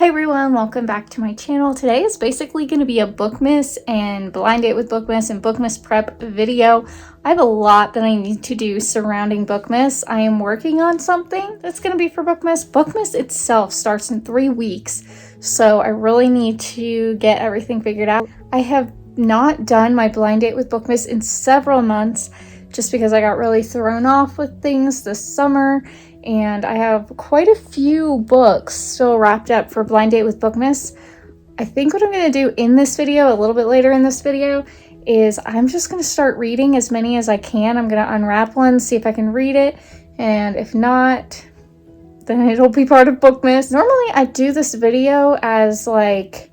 Hey everyone, welcome back to my channel. Today is basically going to be a BOOKMAS and blind date with BOOKMAS and BOOKMAS prep video. I have a lot that I need to do surrounding BOOKMAS. I am working on something that's going to be for BOOKMAS. BOOKMAS itself starts in 3 weeks, so I really need to get everything figured out. I have not done my blind date with BOOKMAS in several months just because I got really thrown off with things this summer. And I have quite a few books still wrapped up for blind date with BOOKMAS. I think what I'm going to do in this video, a little bit later in this video, is I'm just going to start reading as many as I can. I'm going to unwrap one, see if I can read it, and if not, then it'll be part of BOOKMAS. Normally I do this video as like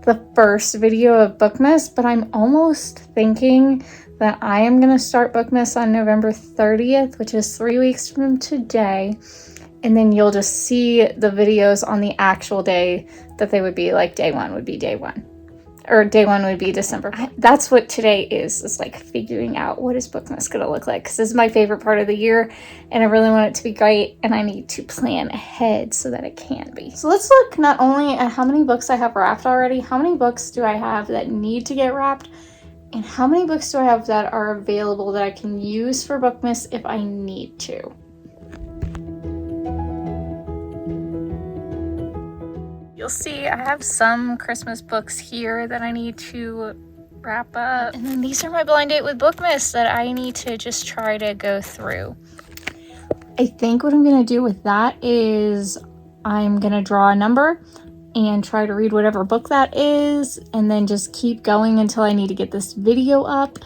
the first video of BOOKMAS, but I'm almost thinking that I am going to start BOOKMAS on November 30th, which is 3 weeks from today. And then you'll just see the videos on the actual day that they would be, like day one would be day one. Or day one would be December. That's what today is like figuring out what is BOOKMAS going to look like. Because this is my favorite part of the year and I really want it to be great. And I need to plan ahead so that it can be. So let's look not only at how many books I have wrapped already, how many books do I have that need to get wrapped, and how many books do I have that are available that I can use for BOOKMAS if I need to. You'll see I have some Christmas books here that I need to wrap up. And then these are my blind date with BOOKMAS that I need to just try to go through. I think what I'm going to do with that is I'm going to draw a number and try to read whatever book that is, and then just keep going until I need to get this video up,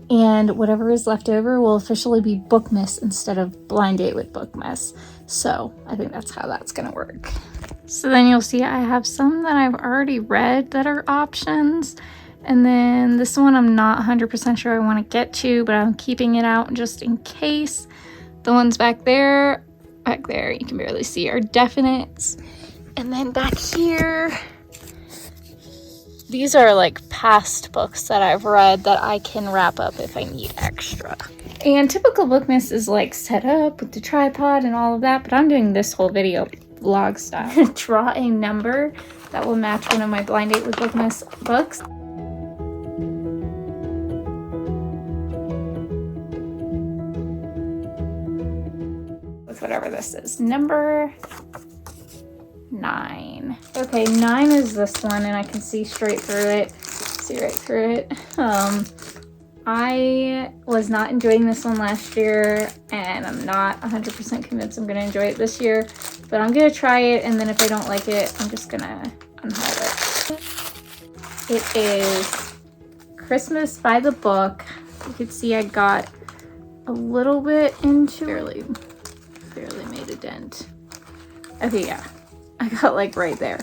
and whatever is left over will officially be BOOKMAS instead of blind date with BOOKMAS. So I think that's how that's gonna work. So then you'll see I have some that I've already read that are options, and then this one I'm not 100% sure I want to get to, but I'm keeping it out just in case. The ones back there you can barely see, are definites. And then back here, these are like past books that I've read that I can wrap up if I need extra. And typical BOOKMAS is like set up with the tripod and all of that, but I'm doing this whole video vlog style. Draw a number that will match one of my blind date with BOOKMAS books. With whatever this is. Number 9. Okay, 9 is this one, and I can see straight through it. See right through it. I was not enjoying this one last year, and I'm not 100% convinced I'm going to enjoy it this year, but I'm going to try it, and then if I don't like it, I'm just going to unhaul it. It is Christmas by the Book. You can see I got a little bit into it. Barely made a dent. Okay, yeah. I got like right there.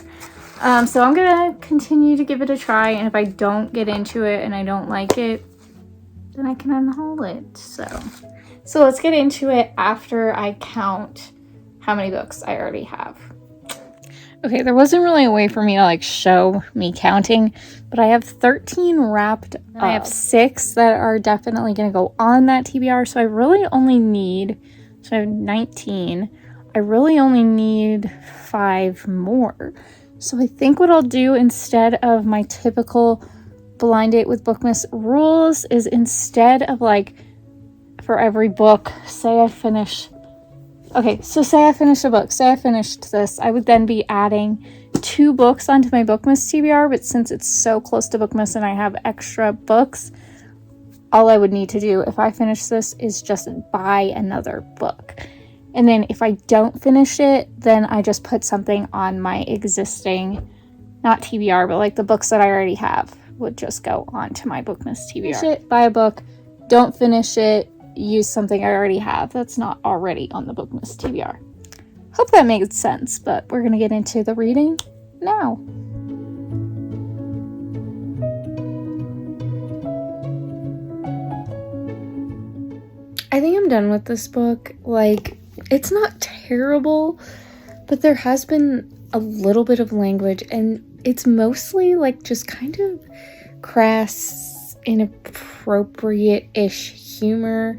So I'm gonna continue to give it a try, and if I don't get into it and I don't like it, then I can unhaul it. So let's get into it after I count how many books I already have. Okay, there wasn't really a way for me to like show me counting, but I have 13 wrapped up. I have 6 that are definitely gonna go on that TBR, so I really only need, so I have 19. I really only need 5 more. So I think what I'll do instead of my typical blind date with BOOKMAS rules is, instead of like for every book, say I finish a book, say I finished this, I would then be adding 2 books onto my BOOKMAS TBR, but since it's so close to BOOKMAS and I have extra books, all I would need to do if I finish this is just buy another book. And then if I don't finish it, then I just put something on my existing, not TBR, but like the books that I already have would just go on to my BOOKMAS TBR. Finish it, buy a book, don't finish it, use something I already have that's not already on the BOOKMAS TBR. Hope that makes sense, but we're going to get into the reading now. I think I'm done with this book. Like, it's not terrible, but there has been a little bit of language, and it's mostly like just kind of crass, inappropriate-ish humor,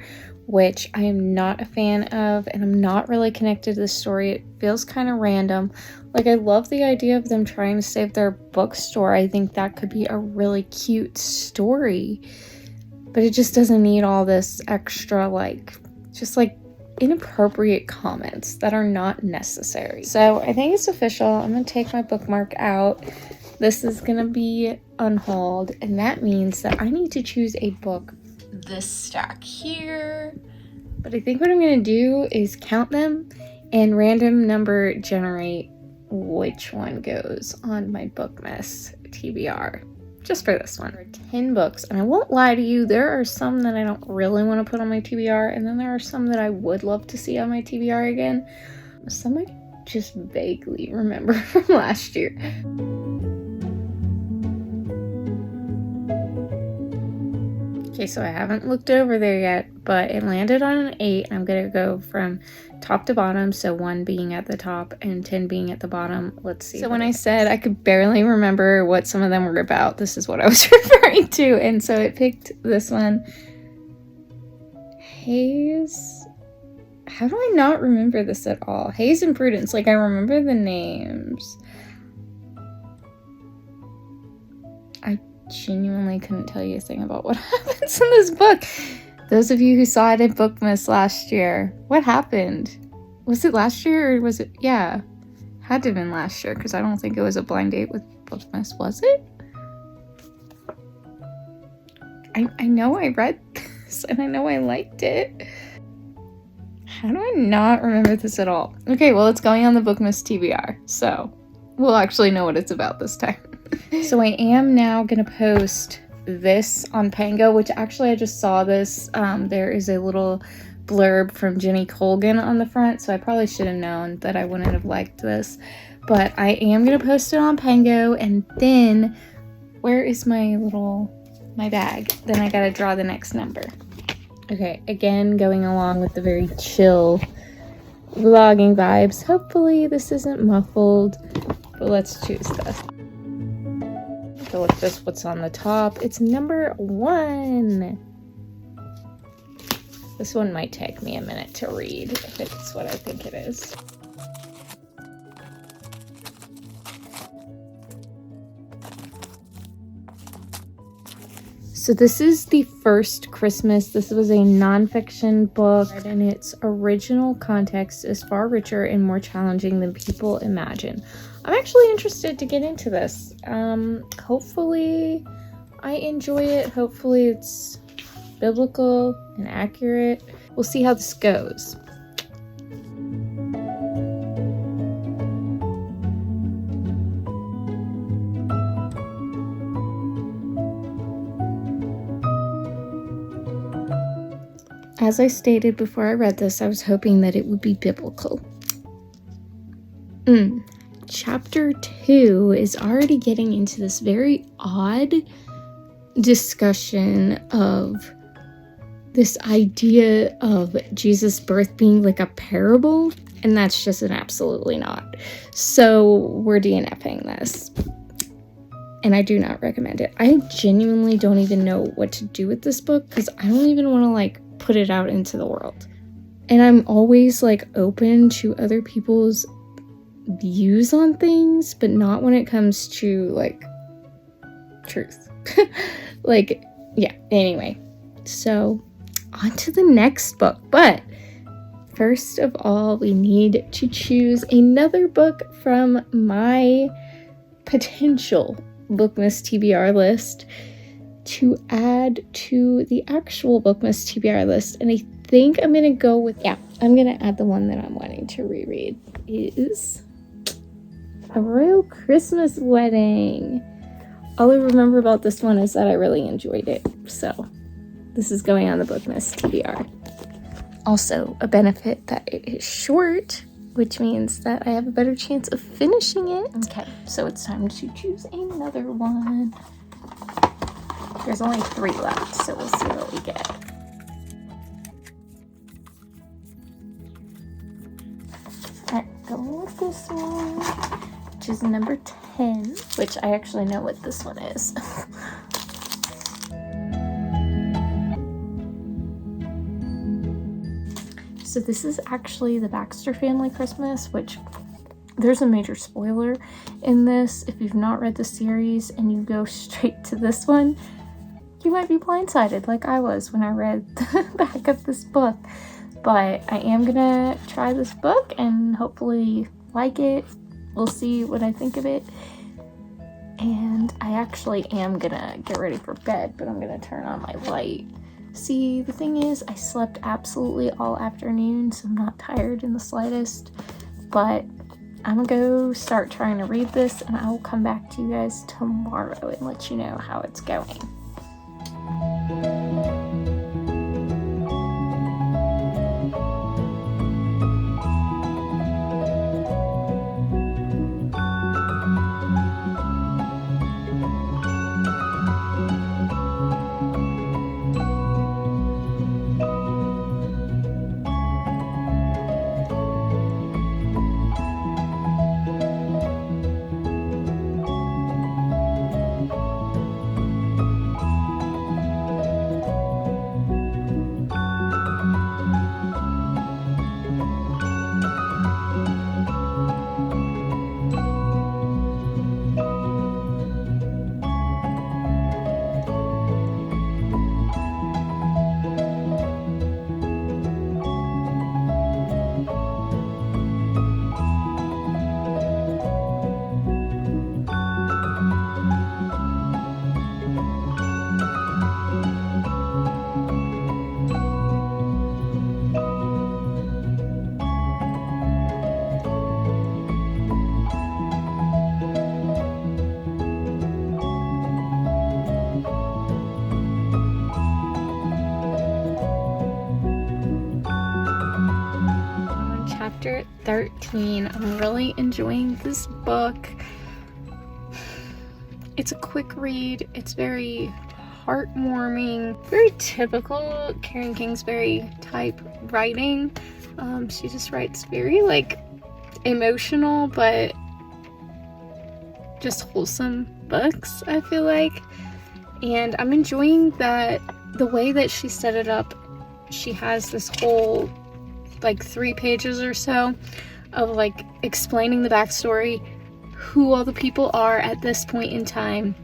which I am not a fan of, and I'm not really connected to the story. It feels kind of random. Like, I love the idea of them trying to save their bookstore. I think that could be a really cute story. But it just doesn't need all this extra, like, just like inappropriate comments that are not necessary. So I think it's official. I'm gonna take my bookmark out. This is gonna be unhauled, and that means that I need to choose a book. This stack here. But I think what I'm gonna do is count them and random number generate which one goes on my BOOKMAS TBR. Just for this one. There are 10 books, and I won't lie to you, there are some that I don't really want to put on my TBR, and then there are some that I would love to see on my TBR again. Some I just vaguely remember from last year. Okay, so I haven't looked over there yet, but it landed on an 8. I'm gonna go from top to bottom, so 1 being at the top and 10 being at the bottom. Let's see. So when I said I could barely remember what some of them were about, this is what I was referring to. And so it picked this one. Haze. How do I not remember this at all? Haze and Prudence. Like, I remember the names. I genuinely couldn't tell you a thing about what happens in this book. Those of you who saw it at BOOKMAS last year, what happened? Was it last year or was it? Yeah, had to have been last year because I don't think it was a blind date with BOOKMAS, was it? I know I read this and I know I liked it. How do I not remember this at all? Okay, well, it's going on the BOOKMAS TBR, so we'll actually know what it's about this time. So I am now gonna post this on Pango, which actually I just saw this. There is a little blurb from Jenny Colgan on the front, so I probably should have known that I wouldn't have liked this. But I am gonna post it on Pango, and then where is my bag? Then I gotta draw the next number. Okay, again, going along with the very chill vlogging vibes. Hopefully this isn't muffled, but let's choose this. Go with this, what's on the top. It's number 1. This one might take me a minute to read if it's what I think it is. So this is The First Christmas. This was a nonfiction book, and in its original context is far richer and more challenging than people imagine. I'm actually interested to get into this. Hopefully I enjoy it. Hopefully it's biblical and accurate. We'll see how this goes. As I stated before I read this, I was hoping that it would be biblical. Chapter 2 is already getting into this very odd discussion of this idea of Jesus' birth being like a parable, and that's just an absolutely not. So we're DNFing this, and I do not recommend it. I genuinely don't even know what to do with this book because I don't even want to like put it out into the world. And I'm always like open to other people's views on things, but not when it comes to like truth. Like, yeah, anyway. So on to the next book. But first of all, we need to choose another book from my potential BOOKMAS TBR list to add to the actual BOOKMAS TBR list. And I think I'm gonna go with, I'm gonna add the one that I'm wanting to reread. Is A Royal Christmas Wedding. All I remember about this one is that I really enjoyed it. So this is going on the BOOKMAS TBR. Also, a benefit that it is short, which means that I have a better chance of finishing it. Okay, so it's time to choose another one. There's only 3 left, so we'll see what we get. Alright, going with this one, which is number 10, which I actually know what this one is. So this is actually the Baxter Family Christmas, which there's a major spoiler in this. If you've not read the series and you go straight to this one, you might be blindsided like I was when I read the back of this book. But I am gonna try this book and hopefully like it. We'll see what I think of it. And I actually am gonna get ready for bed, but I'm gonna turn on my light. See, the thing is, I slept absolutely all afternoon, so I'm not tired in the slightest. But I'm gonna go start trying to read this, and I will come back to you guys tomorrow and let you know how it's going. Chapter 13. I'm really enjoying this book. It's a quick read. It's very heartwarming, very typical Karen Kingsbury type writing. She just writes very like emotional but just wholesome books, I feel like. And I'm enjoying that the way that she set it up. She has this whole like 3 pages or so of like explaining the backstory, who all the people are at this point in time.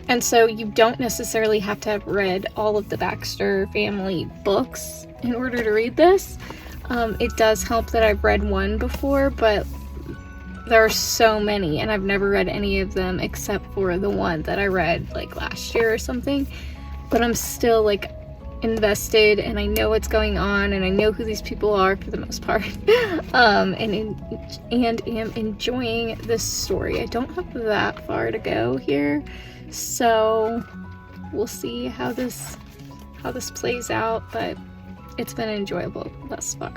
And so you don't necessarily have to have read all of the Baxter family books in order to read this. It does help that I've read one before, but there are so many and I've never read any of them except for the one that I read like last year or something. But I'm still like invested and I know what's going on and I know who these people are for the most part. And am enjoying this story. I don't have that far to go here, so we'll see how this plays out, but it's been enjoyable thus far.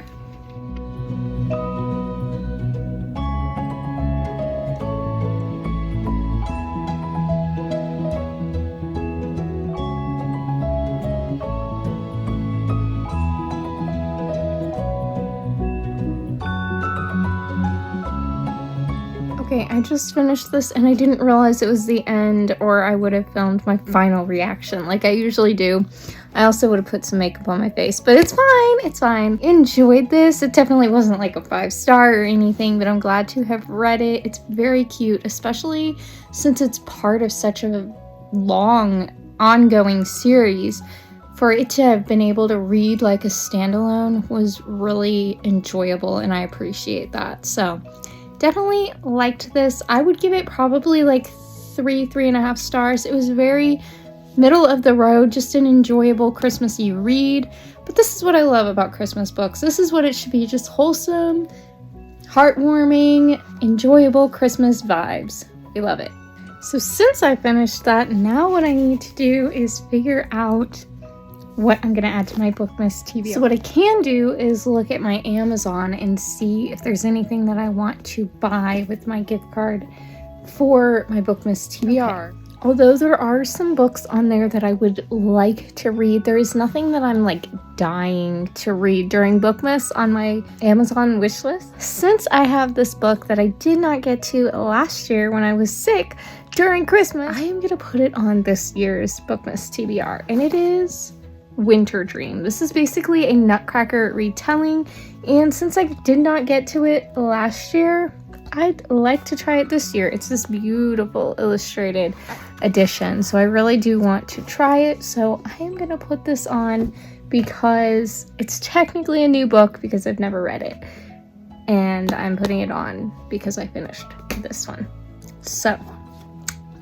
Okay, I just finished this and I didn't realize it was the end, or I would have filmed my final reaction like I usually do. I also would have put some makeup on my face, but it's fine, it's fine. Enjoyed this. It definitely wasn't like a 5-star or anything, but I'm glad to have read it. It's very cute, especially since it's part of such a long, ongoing series. For it to have been able to read like a standalone was really enjoyable, and I appreciate that. So definitely liked this. I would give it probably like 3.5 stars. It was very middle of the road, just an enjoyable Christmassy read. But this is what I love about Christmas books. This is what it should be, just wholesome, heartwarming, enjoyable Christmas vibes. We love it. So since I finished that, now what I need to do is figure out what I'm gonna add to my BOOKMAS TBR. So what I can do is look at my Amazon and see if there's anything that I want to buy with my gift card for my BOOKMAS TBR. Okay. Although there are some books on there that I would like to read, there is nothing that I'm like dying to read during BOOKMAS on my Amazon wish list. Since I have this book that I did not get to last year when I was sick during Christmas, I am gonna put it on this year's BOOKMAS TBR, and it is Winter Dream. This is basically a Nutcracker retelling, and since I did not get to it last year, I'd like to try it this year. It's this beautiful illustrated edition, so I really do want to try it. So I am gonna put this on because it's technically a new book because I've never read it, and I'm putting it on because I finished this one. So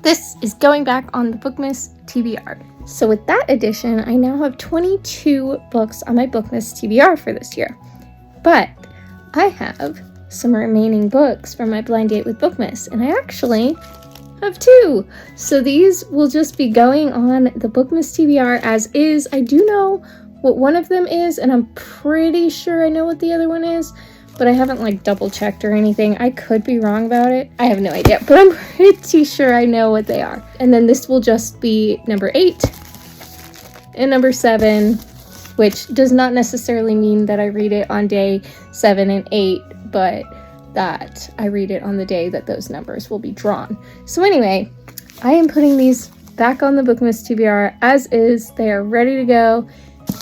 this is going back on the BOOKMAS TBR. So with that edition, I now have 22 books on my BOOKMAS TBR for this year. But I have some remaining books from my blind date with BOOKMAS, and I actually have 2. So these will just be going on the BOOKMAS TBR as is. I do know what one of them is, and I'm pretty sure I know what the other one is, but I haven't like double checked or anything. I could be wrong about it. I have no idea, but I'm pretty sure I know what they are. And then this will just be number 8 and number 7, which does not necessarily mean that I read it on day 7 and 8, but that I read it on the day that those numbers will be drawn. So anyway, I am putting these back on the BOOKMAS TBR as is. They are ready to go,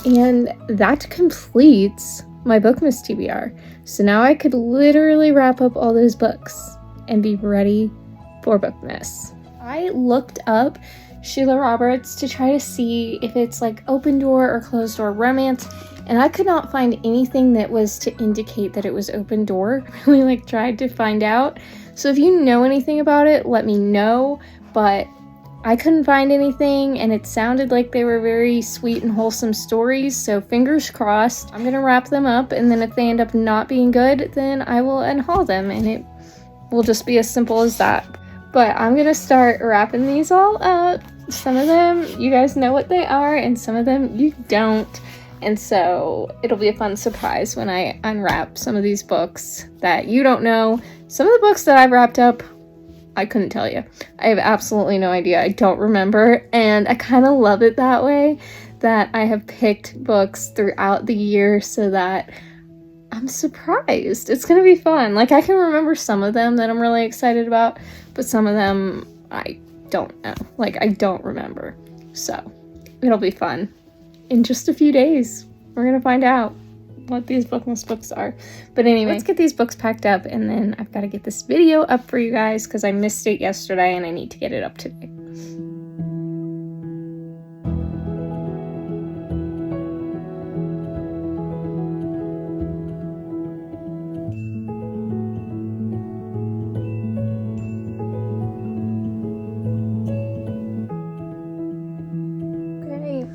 and that completes my BOOKMAS TBR. So now I could literally wrap up all those books and be ready for BOOKMAS. I looked up Sheila Roberts to try to see if it's like open door or closed door romance, and I could not find anything that was to indicate that it was open door. I really like tried to find out. So if you know anything about it, let me know, but I couldn't find anything, and it sounded like they were very sweet and wholesome stories, so fingers crossed. I'm gonna wrap them up, and then if they end up not being good, then I will unhaul them, and it will just be as simple as that. But I'm gonna start wrapping these all up. Some of them, you guys know what they are, and some of them you don't. And so it'll be a fun surprise when I unwrap some of these books that you don't know. Some of the books that I've wrapped up, I couldn't tell you. I have absolutely no idea. I don't remember, and I kind of love it that way, that I have picked books throughout the year so that I'm surprised. It's gonna be fun. Like, I can remember some of them that I'm really excited about, but some of them I don't know. Like, I don't remember. So it'll be fun. In just a few days, we're gonna find out what these BOOKMAS books are. But anyway, let's get these books packed up, and then I've got to get this video up for you guys because I missed it yesterday and I need to get it up today. Okay,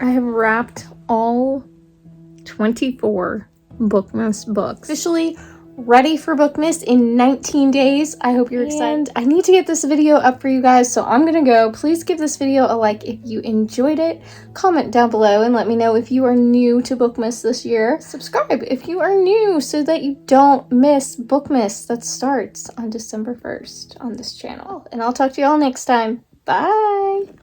I have wrapped all 24 BOOKMAS books. Officially ready for BOOKMAS in 19 days. I hope you're excited. And I need to get this video up for you guys, so I'm gonna go. Please give this video a like if you enjoyed it. Comment down below and let me know if you are new to BOOKMAS this year. Subscribe if you are new so that you don't miss BOOKMAS that starts on December 1st on this channel. And I'll talk to you all next time. Bye!